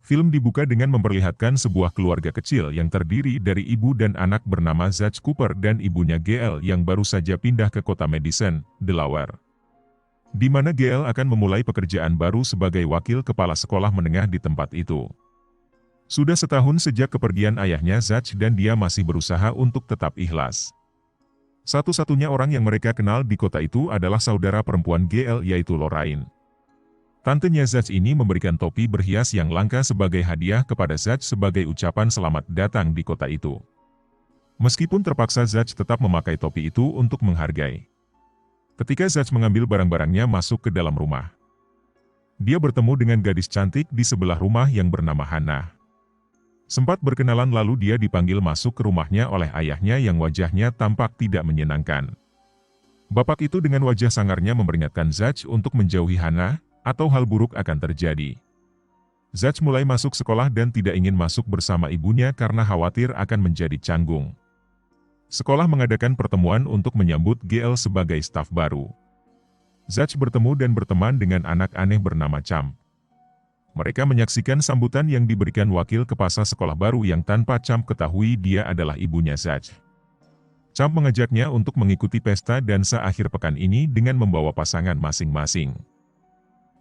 Film dibuka dengan memperlihatkan sebuah keluarga kecil yang terdiri dari ibu dan anak bernama Zach Cooper dan ibunya GL yang baru saja pindah ke kota Madison, Delaware. Di mana GL akan memulai pekerjaan baru sebagai wakil kepala sekolah menengah di tempat itu. Sudah setahun sejak kepergian ayahnya Zach dan dia masih berusaha untuk tetap ikhlas. Satu-satunya orang yang mereka kenal di kota itu adalah saudara perempuan GL yaitu Lorraine. Tantenya Zach ini memberikan topi berhias yang langka sebagai hadiah kepada Zach sebagai ucapan selamat datang di kota itu. Meskipun terpaksa Zach tetap memakai topi itu untuk menghargai. Ketika Zach mengambil barang-barangnya masuk ke dalam rumah, dia bertemu dengan gadis cantik di sebelah rumah yang bernama Hannah. Sempat berkenalan lalu dia dipanggil masuk ke rumahnya oleh ayahnya yang wajahnya tampak tidak menyenangkan. Bapak itu dengan wajah sangarnya memperingatkan Zach untuk menjauhi Hannah, atau hal buruk akan terjadi. Zach mulai masuk sekolah dan tidak ingin masuk bersama ibunya karena khawatir akan menjadi canggung. Sekolah mengadakan pertemuan untuk menyambut GL sebagai staf baru. Zach bertemu dan berteman dengan anak aneh bernama Champ. Mereka menyaksikan sambutan yang diberikan wakil kepala sekolah baru yang tanpa Champ ketahui dia adalah ibunya Zach. Champ mengajaknya untuk mengikuti pesta dansa akhir pekan ini dengan membawa pasangan masing-masing.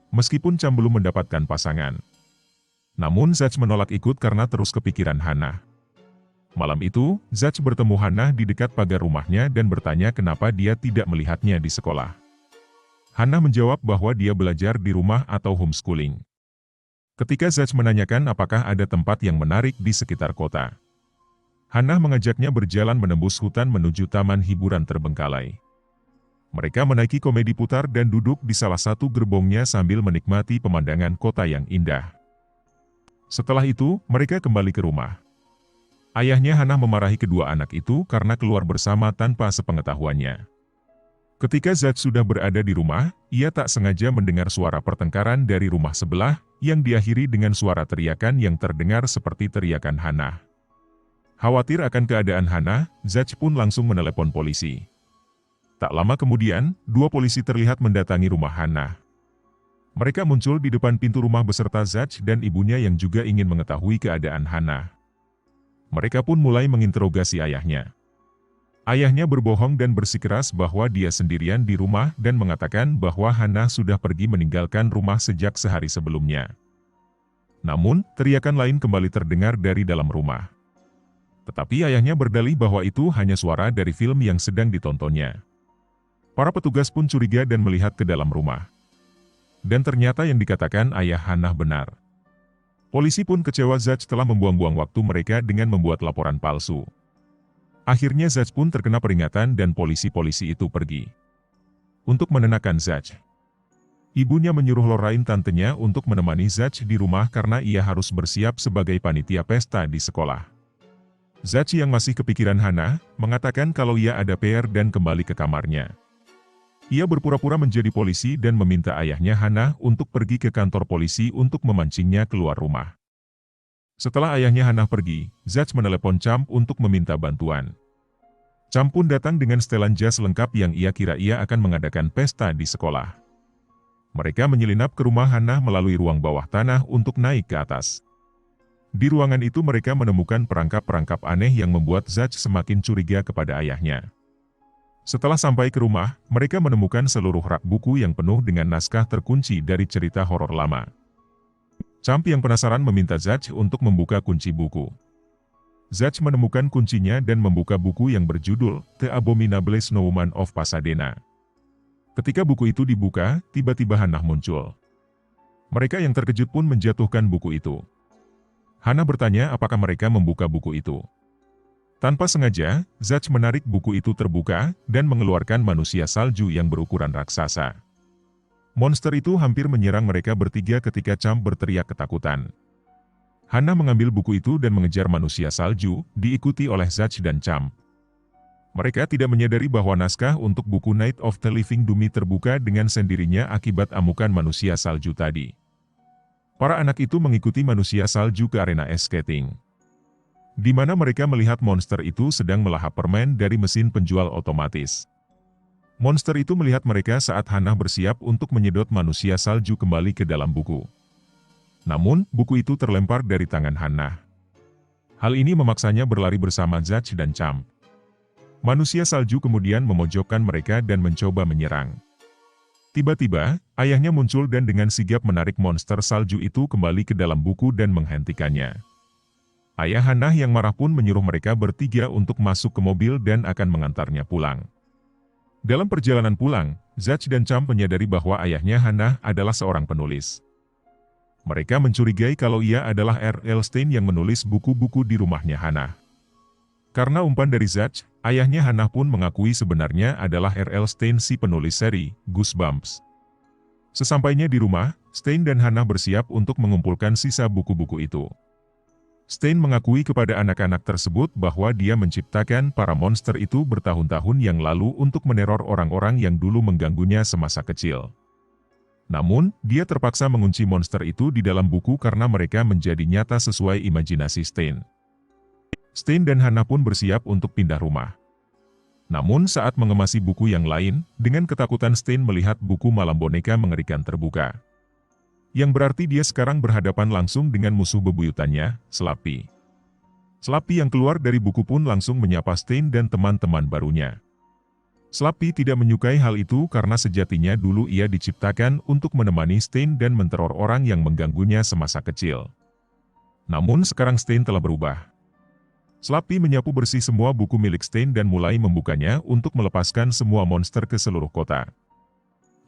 Meskipun Champ belum mendapatkan pasangan, namun Zach menolak ikut karena terus kepikiran Hannah. Malam itu, Zach bertemu Hannah di dekat pagar rumahnya dan bertanya kenapa dia tidak melihatnya di sekolah. Hannah menjawab bahwa dia belajar di rumah atau homeschooling. Ketika Zach menanyakan apakah ada tempat yang menarik di sekitar kota, Hannah mengajaknya berjalan menembus hutan menuju taman hiburan terbengkalai. Mereka menaiki komedi putar dan duduk di salah satu gerbongnya sambil menikmati pemandangan kota yang indah. Setelah itu, mereka kembali ke rumah. Ayahnya Hannah memarahi kedua anak itu karena keluar bersama tanpa sepengetahuannya. Ketika Zach sudah berada di rumah, ia tak sengaja mendengar suara pertengkaran dari rumah sebelah, yang diakhiri dengan suara teriakan yang terdengar seperti teriakan Hannah. Khawatir akan keadaan Hannah, Zach pun langsung menelepon polisi. Tak lama kemudian, dua polisi terlihat mendatangi rumah Hannah. Mereka muncul di depan pintu rumah beserta Zach dan ibunya yang juga ingin mengetahui keadaan Hannah. Mereka pun mulai menginterogasi ayahnya. Ayahnya berbohong dan bersikeras bahwa dia sendirian di rumah dan mengatakan bahwa Hannah sudah pergi meninggalkan rumah sejak sehari sebelumnya. Namun, teriakan lain kembali terdengar dari dalam rumah. Tetapi ayahnya berdalih bahwa itu hanya suara dari film yang sedang ditontonnya. Para petugas pun curiga dan melihat ke dalam rumah. Dan ternyata yang dikatakan ayah Hannah benar. Polisi pun kecewa Zach telah membuang-buang waktu mereka dengan membuat laporan palsu. Akhirnya Zach pun terkena peringatan dan polisi-polisi itu pergi. Untuk menenangkan Zach, ibunya menyuruh Lorraine tantenya untuk menemani Zach di rumah karena ia harus bersiap sebagai panitia pesta di sekolah. Zach yang masih kepikiran Hannah, mengatakan kalau ia ada PR dan kembali ke kamarnya. Ia berpura-pura menjadi polisi dan meminta ayahnya Hannah untuk pergi ke kantor polisi untuk memancingnya keluar rumah. Setelah ayahnya Hannah pergi, Zach menelepon Champ untuk meminta bantuan. Champ pun datang dengan setelan jas lengkap yang ia kira ia akan mengadakan pesta di sekolah. Mereka menyelinap ke rumah Hannah melalui ruang bawah tanah untuk naik ke atas. Di ruangan itu mereka menemukan perangkap-perangkap aneh yang membuat Zach semakin curiga kepada ayahnya. Setelah sampai ke rumah, mereka menemukan seluruh rak buku yang penuh dengan naskah terkunci dari cerita horor lama. Champ yang penasaran meminta Zach untuk membuka kunci buku. Zach menemukan kuncinya dan membuka buku yang berjudul The Abominable Snowman of Pasadena. Ketika buku itu dibuka, tiba-tiba Hannah muncul. Mereka yang terkejut pun menjatuhkan buku itu. Hannah bertanya apakah mereka membuka buku itu. Tanpa sengaja, Zach menarik buku itu terbuka, dan mengeluarkan manusia salju yang berukuran raksasa. Monster itu hampir menyerang mereka bertiga ketika Champ berteriak ketakutan. Hannah mengambil buku itu dan mengejar manusia salju, diikuti oleh Zach dan Champ. Mereka tidak menyadari bahwa naskah untuk buku Night of the Living Dummy terbuka dengan sendirinya akibat amukan manusia salju tadi. Para anak itu mengikuti manusia salju ke arena ice skating, di mana mereka melihat monster itu sedang melahap permen dari mesin penjual otomatis. Monster itu melihat mereka saat Hannah bersiap untuk menyedot manusia salju kembali ke dalam buku. Namun, buku itu terlempar dari tangan Hannah. Hal ini memaksanya berlari bersama Zach dan Champ. Manusia salju kemudian memojokkan mereka dan mencoba menyerang. Tiba-tiba, ayahnya muncul dan dengan sigap menarik monster salju itu kembali ke dalam buku dan menghentikannya. Ayah Hannah yang marah pun menyuruh mereka bertiga untuk masuk ke mobil dan akan mengantarnya pulang. Dalam perjalanan pulang, Zach dan Champ menyadari bahwa ayahnya Hannah adalah seorang penulis. Mereka mencurigai kalau ia adalah R.L. Stine yang menulis buku-buku di rumahnya Hannah. Karena umpan dari Zach, ayahnya Hannah pun mengakui sebenarnya adalah R.L. Stine si penulis seri Goosebumps. Sesampainya di rumah, Stine dan Hannah bersiap untuk mengumpulkan sisa buku-buku itu. Stine mengakui kepada anak-anak tersebut bahwa dia menciptakan para monster itu bertahun-tahun yang lalu untuk meneror orang-orang yang dulu mengganggunya semasa kecil. Namun, dia terpaksa mengunci monster itu di dalam buku karena mereka menjadi nyata sesuai imajinasi Stine. Stine dan Hannah pun bersiap untuk pindah rumah. Namun saat mengemasi buku yang lain, dengan ketakutan Stine melihat buku malam boneka mengerikan terbuka. Yang berarti dia sekarang berhadapan langsung dengan musuh bebuyutannya, Slappy. Slappy yang keluar dari buku pun langsung menyapa Stine dan teman-teman barunya. Slappy tidak menyukai hal itu karena sejatinya dulu ia diciptakan untuk menemani Stine dan menteror orang yang mengganggunya semasa kecil. Namun sekarang Stine telah berubah. Slappy menyapu bersih semua buku milik Stine dan mulai membukanya untuk melepaskan semua monster ke seluruh kota.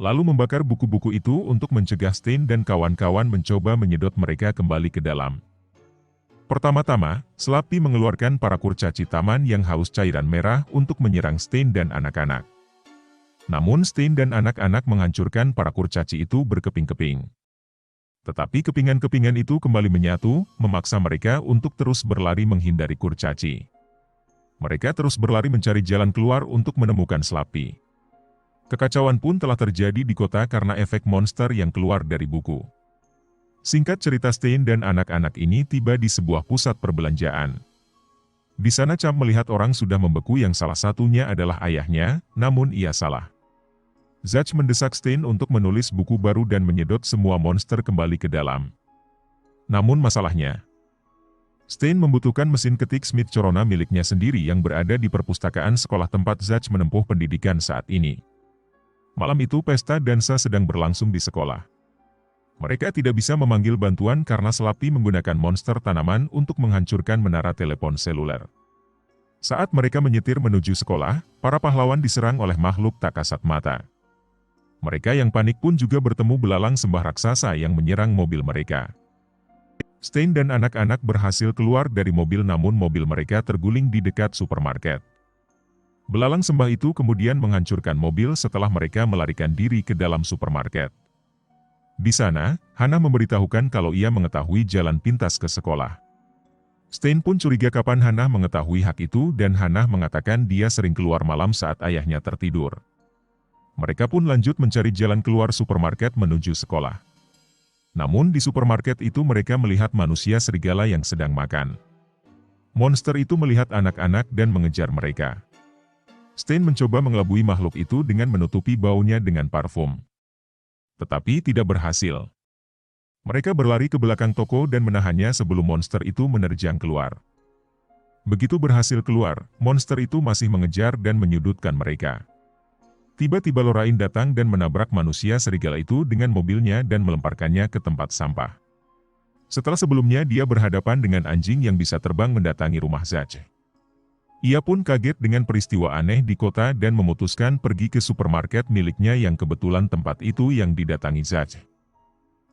Lalu membakar buku-buku itu untuk mencegah Stine dan kawan-kawan mencoba menyedot mereka kembali ke dalam. Pertama-tama, Slappy mengeluarkan para kurcaci taman yang haus cairan merah untuk menyerang Stine dan anak-anak. Namun Stine dan anak-anak menghancurkan para kurcaci itu berkeping-keping. Tetapi kepingan-kepingan itu kembali menyatu, memaksa mereka untuk terus berlari menghindari kurcaci. Mereka terus berlari mencari jalan keluar untuk menemukan Slappy. Kekacauan pun telah terjadi di kota karena efek monster yang keluar dari buku. Singkat cerita, Stine dan anak-anak ini tiba di sebuah pusat perbelanjaan. Di sana Champ melihat orang sudah membeku yang salah satunya adalah ayahnya, namun ia salah. Zach mendesak Stine untuk menulis buku baru dan menyedot semua monster kembali ke dalam. Namun masalahnya, Stine membutuhkan mesin ketik Smith Corona miliknya sendiri yang berada di perpustakaan sekolah tempat Zach menempuh pendidikan saat ini. Malam itu pesta dansa sedang berlangsung di sekolah. Mereka tidak bisa memanggil bantuan karena Slappy menggunakan monster tanaman untuk menghancurkan menara telepon seluler. Saat mereka menyetir menuju sekolah, para pahlawan diserang oleh makhluk tak kasat mata. Mereka yang panik pun juga bertemu belalang sembah raksasa yang menyerang mobil mereka. Stine dan anak-anak berhasil keluar dari mobil namun mobil mereka terguling di dekat supermarket. Belalang sembah itu kemudian menghancurkan mobil setelah mereka melarikan diri ke dalam supermarket. Di sana, Hannah memberitahukan kalau ia mengetahui jalan pintas ke sekolah. Stine pun curiga kapan Hannah mengetahui hak itu dan Hannah mengatakan dia sering keluar malam saat ayahnya tertidur. Mereka pun lanjut mencari jalan keluar supermarket menuju sekolah. Namun di supermarket itu mereka melihat manusia serigala yang sedang makan. Monster itu melihat anak-anak dan mengejar mereka. Stine mencoba mengelabui makhluk itu dengan menutupi baunya dengan parfum. Tetapi tidak berhasil. Mereka berlari ke belakang toko dan menahannya sebelum monster itu menerjang keluar. Begitu berhasil keluar, monster itu masih mengejar dan menyudutkan mereka. Tiba-tiba Lorraine datang dan menabrak manusia serigala itu dengan mobilnya dan melemparkannya ke tempat sampah. Setelah sebelumnya dia berhadapan dengan anjing yang bisa terbang mendatangi rumah Zach. Ia pun kaget dengan peristiwa aneh di kota dan memutuskan pergi ke supermarket miliknya yang kebetulan tempat itu yang didatangi Zach.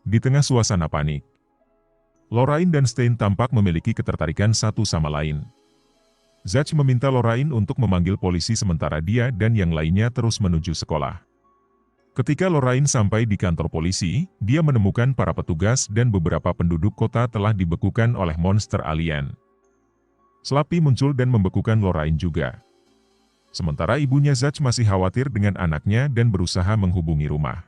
Di tengah suasana panik, Lorraine dan Stine tampak memiliki ketertarikan satu sama lain. Zach meminta Lorraine untuk memanggil polisi sementara dia dan yang lainnya terus menuju sekolah. Ketika Lorraine sampai di kantor polisi, dia menemukan para petugas dan beberapa penduduk kota telah dibekukan oleh monster alien. Slappy muncul dan membekukan Lorraine juga. Sementara ibunya Zach masih khawatir dengan anaknya dan berusaha menghubungi rumah.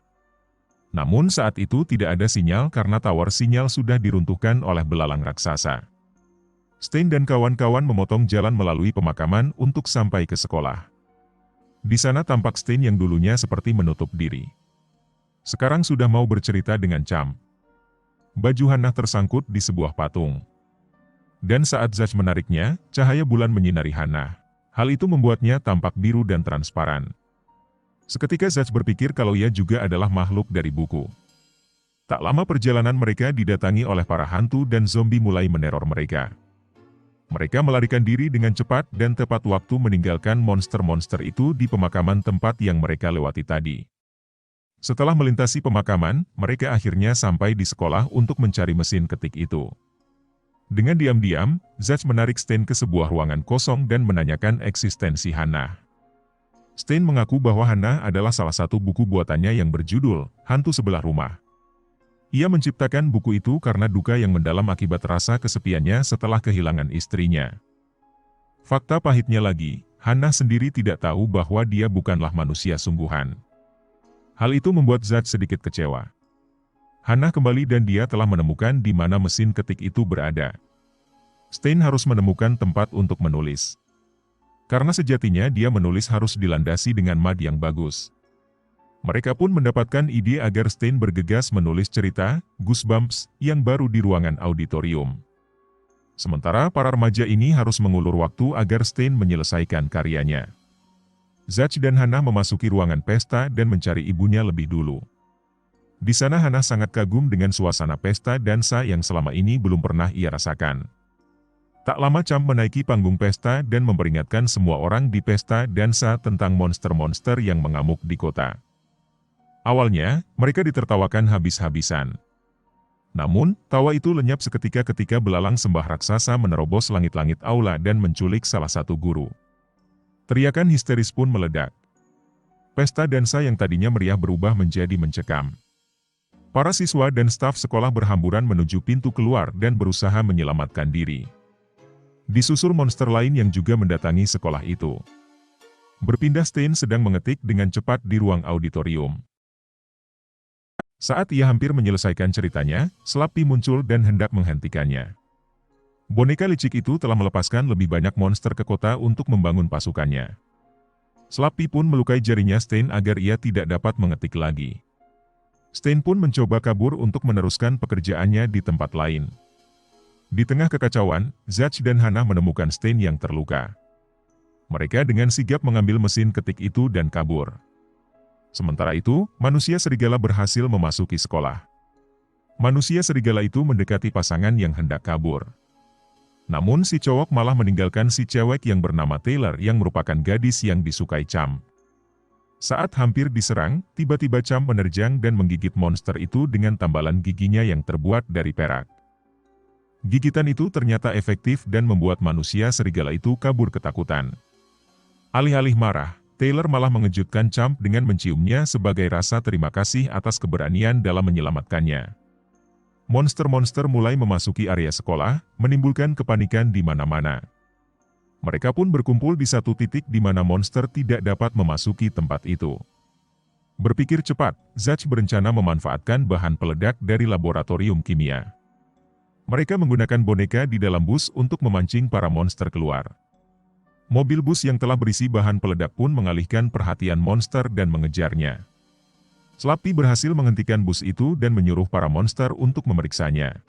Namun saat itu tidak ada sinyal karena tower sinyal sudah diruntuhkan oleh belalang raksasa. Stine dan kawan-kawan memotong jalan melalui pemakaman untuk sampai ke sekolah. Di sana tampak Stine yang dulunya seperti menutup diri. Sekarang sudah mau bercerita dengan Champ. Baju Hannah tersangkut di sebuah patung. Dan saat Zach menariknya, cahaya bulan menyinari Hannah. Hal itu membuatnya tampak biru dan transparan. Seketika Zach berpikir kalau ia juga adalah makhluk dari buku. Tak lama perjalanan mereka didatangi oleh para hantu dan zombie mulai meneror mereka. Mereka melarikan diri dengan cepat dan tepat waktu meninggalkan monster-monster itu di pemakaman tempat yang mereka lewati tadi. Setelah melintasi pemakaman, mereka akhirnya sampai di sekolah untuk mencari mesin ketik itu. Dengan diam-diam, Zach menarik Stein ke sebuah ruangan kosong dan menanyakan eksistensi Hannah. Stein mengaku bahwa Hannah adalah salah satu buku buatannya yang berjudul Hantu Sebelah Rumah. Ia menciptakan buku itu karena duka yang mendalam akibat rasa kesepiannya setelah kehilangan istrinya. Fakta pahitnya lagi, Hannah sendiri tidak tahu bahwa dia bukanlah manusia sungguhan. Hal itu membuat Zach sedikit kecewa. Hannah kembali dan dia telah menemukan di mana mesin ketik itu berada. Stein harus menemukan tempat untuk menulis. Karena sejatinya dia menulis harus dilandasi dengan mad yang bagus. Mereka pun mendapatkan ide agar Stein bergegas menulis cerita, Goosebumps, yang baru di ruangan auditorium. Sementara para remaja ini harus mengulur waktu agar Stein menyelesaikan karyanya. Zach dan Hannah memasuki ruangan pesta dan mencari ibunya lebih dulu. Di sana Hannah sangat kagum dengan suasana pesta dansa yang selama ini belum pernah ia rasakan. Tak lama Champ menaiki panggung pesta dan memperingatkan semua orang di pesta dansa tentang monster-monster yang mengamuk di kota. Awalnya, mereka ditertawakan habis-habisan. Namun, tawa itu lenyap seketika ketika belalang sembah raksasa menerobos langit-langit aula dan menculik salah satu guru. Teriakan histeris pun meledak. Pesta dansa yang tadinya meriah berubah menjadi mencekam. Para siswa dan staf sekolah berhamburan menuju pintu keluar dan berusaha menyelamatkan diri. Disusul monster lain yang juga mendatangi sekolah itu. Berpindah Stein sedang mengetik dengan cepat di ruang auditorium. Saat ia hampir menyelesaikan ceritanya, Slappy muncul dan hendak menghentikannya. Boneka licik itu telah melepaskan lebih banyak monster ke kota untuk membangun pasukannya. Slappy pun melukai jarinya Stein agar ia tidak dapat mengetik lagi. Stein pun mencoba kabur untuk meneruskan pekerjaannya di tempat lain. Di tengah kekacauan, Zach dan Hannah menemukan Stein yang terluka. Mereka dengan sigap mengambil mesin ketik itu dan kabur. Sementara itu, manusia serigala berhasil memasuki sekolah. Manusia serigala itu mendekati pasangan yang hendak kabur. Namun si cowok malah meninggalkan si cewek yang bernama Taylor yang merupakan gadis yang disukai Champ. Saat hampir diserang, tiba-tiba Champ menerjang dan menggigit monster itu dengan tambalan giginya yang terbuat dari perak. Gigitan itu ternyata efektif dan membuat manusia serigala itu kabur ketakutan. Alih-alih marah, Taylor malah mengejutkan Champ dengan menciumnya sebagai rasa terima kasih atas keberanian dalam menyelamatkannya. Monster-monster mulai memasuki area sekolah, menimbulkan kepanikan di mana-mana. Mereka pun berkumpul di satu titik di mana monster tidak dapat memasuki tempat itu. Berpikir cepat, Zach berencana memanfaatkan bahan peledak dari laboratorium kimia. Mereka menggunakan boneka di dalam bus untuk memancing para monster keluar. Mobil bus yang telah berisi bahan peledak pun mengalihkan perhatian monster dan mengejarnya. Slappy berhasil menghentikan bus itu dan menyuruh para monster untuk memeriksanya.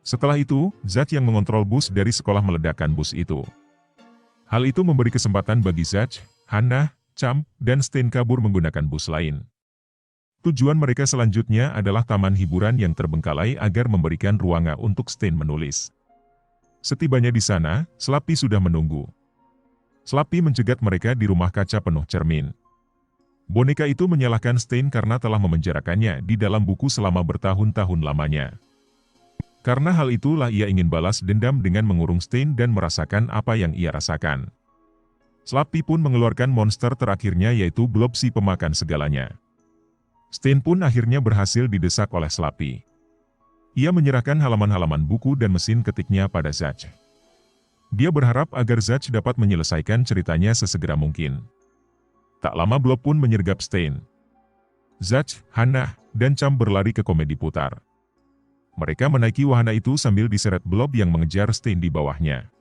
Setelah itu, Zach yang mengontrol bus dari sekolah meledakkan bus itu. Hal itu memberi kesempatan bagi Zach, Hannah, Champ, dan Stein kabur menggunakan bus lain. Tujuan mereka selanjutnya adalah taman hiburan yang terbengkalai agar memberikan ruang untuk Stein menulis. Setibanya di sana, Slappy sudah menunggu. Slappy mencegat mereka di rumah kaca penuh cermin. Boneka itu menyalahkan Stein karena telah memenjarakannya di dalam buku selama bertahun-tahun lamanya. Karena hal itulah ia ingin balas dendam dengan mengurung Stein dan merasakan apa yang ia rasakan. Slappy pun mengeluarkan monster terakhirnya yaitu Blob si pemakan segalanya. Stein pun akhirnya berhasil didesak oleh Slappy. Ia menyerahkan halaman-halaman buku dan mesin ketiknya pada Zach. Dia berharap agar Zach dapat menyelesaikan ceritanya sesegera mungkin. Tak lama Blob pun menyergap Stein. Zach, Hannah, dan Champ berlari ke komedi putar. Mereka menaiki wahana itu sambil diseret Blob yang mengejar Stein di bawahnya.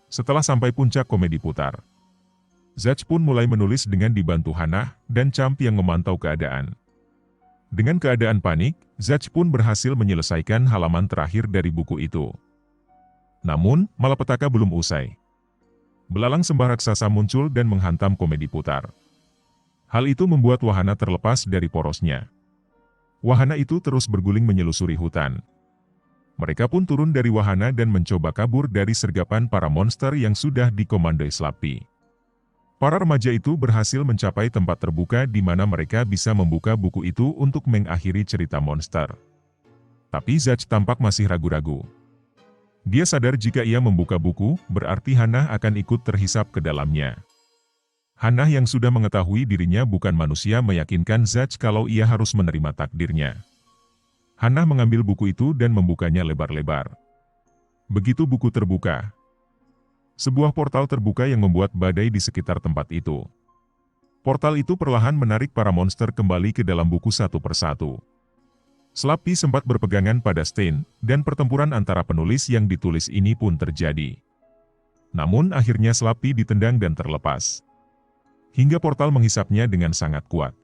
Setelah sampai puncak komedi putar, Zach pun mulai menulis dengan dibantu Hannah dan Champ yang memantau keadaan. Dengan keadaan panik, Zach pun berhasil menyelesaikan halaman terakhir dari buku itu. Namun, malapetaka belum usai. Belalang sembah raksasa muncul dan menghantam komedi putar. Hal itu membuat wahana terlepas dari porosnya. Wahana itu terus berguling menyelusuri hutan. Mereka pun turun dari wahana dan mencoba kabur dari sergapan para monster yang sudah dikomandoi Slappy. Para remaja itu berhasil mencapai tempat terbuka di mana mereka bisa membuka buku itu untuk mengakhiri cerita monster. Tapi Zach tampak masih ragu-ragu. Dia sadar jika ia membuka buku, berarti Hannah akan ikut terhisap ke dalamnya. Hannah yang sudah mengetahui dirinya bukan manusia meyakinkan Zach kalau ia harus menerima takdirnya. Hannah mengambil buku itu dan membukanya lebar-lebar. Begitu buku terbuka, sebuah portal terbuka yang membuat badai di sekitar tempat itu. Portal itu perlahan menarik para monster kembali ke dalam buku satu persatu. Slappy sempat berpegangan pada Stain, dan pertempuran antara penulis yang ditulis ini pun terjadi. Namun akhirnya Slappy ditendang dan terlepas. Hingga portal menghisapnya dengan sangat kuat.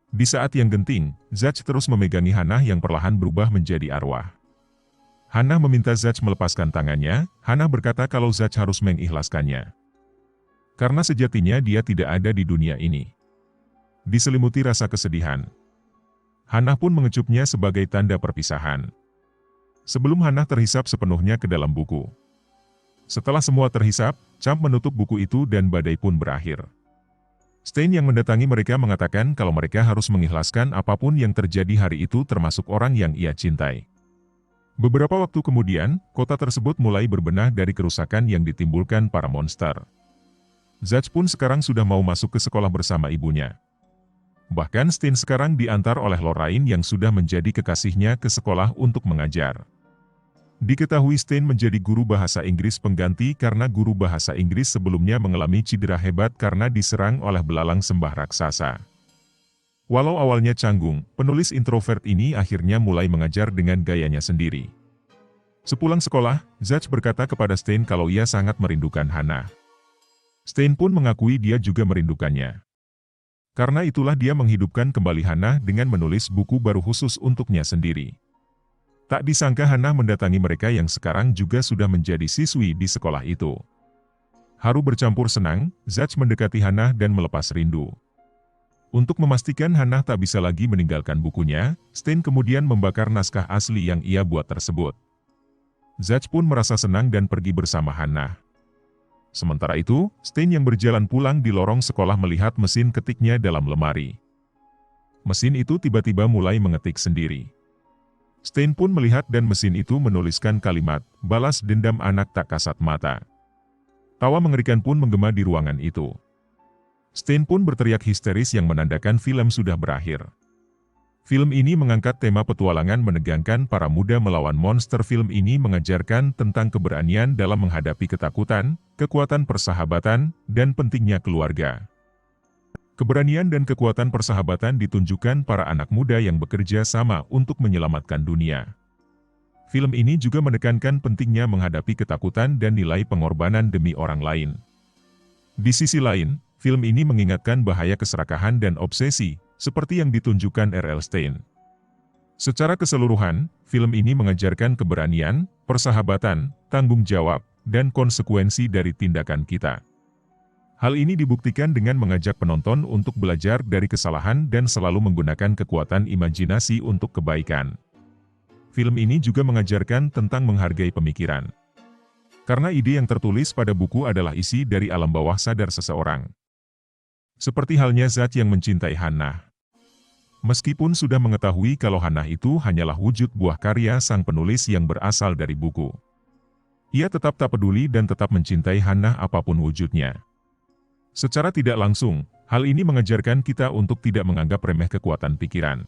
Di saat yang genting, Zach terus memegangi Hannah yang perlahan berubah menjadi arwah. Hannah meminta Zach melepaskan tangannya. Hannah berkata kalau Zach harus mengikhlaskannya. Karena sejatinya dia tidak ada di dunia ini. Diselimuti rasa kesedihan, Hannah pun mengecupnya sebagai tanda perpisahan. Sebelum Hannah terhisap sepenuhnya ke dalam buku. Setelah semua terhisap, Champ menutup buku itu dan badai pun berakhir. Stain yang mendatangi mereka mengatakan kalau mereka harus mengikhlaskan apapun yang terjadi hari itu termasuk orang yang ia cintai. Beberapa waktu kemudian, kota tersebut mulai berbenah dari kerusakan yang ditimbulkan para monster. Zach pun sekarang sudah mau masuk ke sekolah bersama ibunya. Bahkan Stain sekarang diantar oleh Lorraine yang sudah menjadi kekasihnya ke sekolah untuk mengajar. Diketahui Stain menjadi guru bahasa Inggris pengganti karena guru bahasa Inggris sebelumnya mengalami cedera hebat karena diserang oleh belalang sembah raksasa. Walau awalnya canggung, penulis introvert ini akhirnya mulai mengajar dengan gayanya sendiri. Sepulang sekolah, Zach berkata kepada Stain kalau ia sangat merindukan Hannah. Stain pun mengakui dia juga merindukannya. Karena itulah dia menghidupkan kembali Hannah dengan menulis buku baru khusus untuknya sendiri. Tak disangka Hannah mendatangi mereka yang sekarang juga sudah menjadi siswi di sekolah itu. Haru bercampur senang, Zach mendekati Hannah dan melepas rindu. Untuk memastikan Hannah tak bisa lagi meninggalkan bukunya, Stain kemudian membakar naskah asli yang ia buat tersebut. Zach pun merasa senang dan pergi bersama Hannah. Sementara itu, Stain yang berjalan pulang di lorong sekolah melihat mesin ketiknya dalam lemari. Mesin itu tiba-tiba mulai mengetik sendiri. Stain pun melihat dan mesin itu menuliskan kalimat, "Balas dendam anak tak kasat mata." Tawa mengerikan pun menggema di ruangan itu. Stain pun berteriak histeris yang menandakan film sudah berakhir. Film ini mengangkat tema petualangan menegangkan para muda melawan monster. Film ini mengajarkan tentang keberanian dalam menghadapi ketakutan, kekuatan persahabatan, dan pentingnya keluarga. Keberanian dan kekuatan persahabatan ditunjukkan para anak muda yang bekerja sama untuk menyelamatkan dunia. Film ini juga menekankan pentingnya menghadapi ketakutan dan nilai pengorbanan demi orang lain. Di sisi lain, film ini mengingatkan bahaya keserakahan dan obsesi, seperti yang ditunjukkan R.L. Stain. Secara keseluruhan, film ini mengajarkan keberanian, persahabatan, tanggung jawab, dan konsekuensi dari tindakan kita. Hal ini dibuktikan dengan mengajak penonton untuk belajar dari kesalahan dan selalu menggunakan kekuatan imajinasi untuk kebaikan. Film ini juga mengajarkan tentang menghargai pemikiran. Karena ide yang tertulis pada buku adalah isi dari alam bawah sadar seseorang. Seperti halnya Zach yang mencintai Hannah. Meskipun sudah mengetahui kalau Hannah itu hanyalah wujud buah karya sang penulis yang berasal dari buku. Ia tetap tak peduli dan tetap mencintai Hannah apapun wujudnya. Secara tidak langsung, hal ini mengajarkan kita untuk tidak menganggap remeh kekuatan pikiran.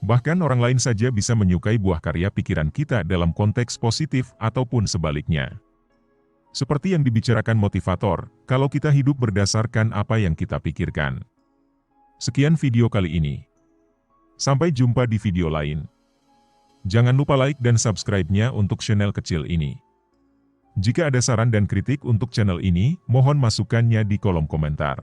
Bahkan orang lain saja bisa menyukai buah karya pikiran kita dalam konteks positif ataupun sebaliknya. Seperti yang dibicarakan motivator, kalau kita hidup berdasarkan apa yang kita pikirkan. Sekian video kali ini. Sampai jumpa di video lain. Jangan lupa like dan subscribe-nya untuk channel kecil ini. Jika ada saran dan kritik untuk channel ini, mohon masukannya di kolom komentar.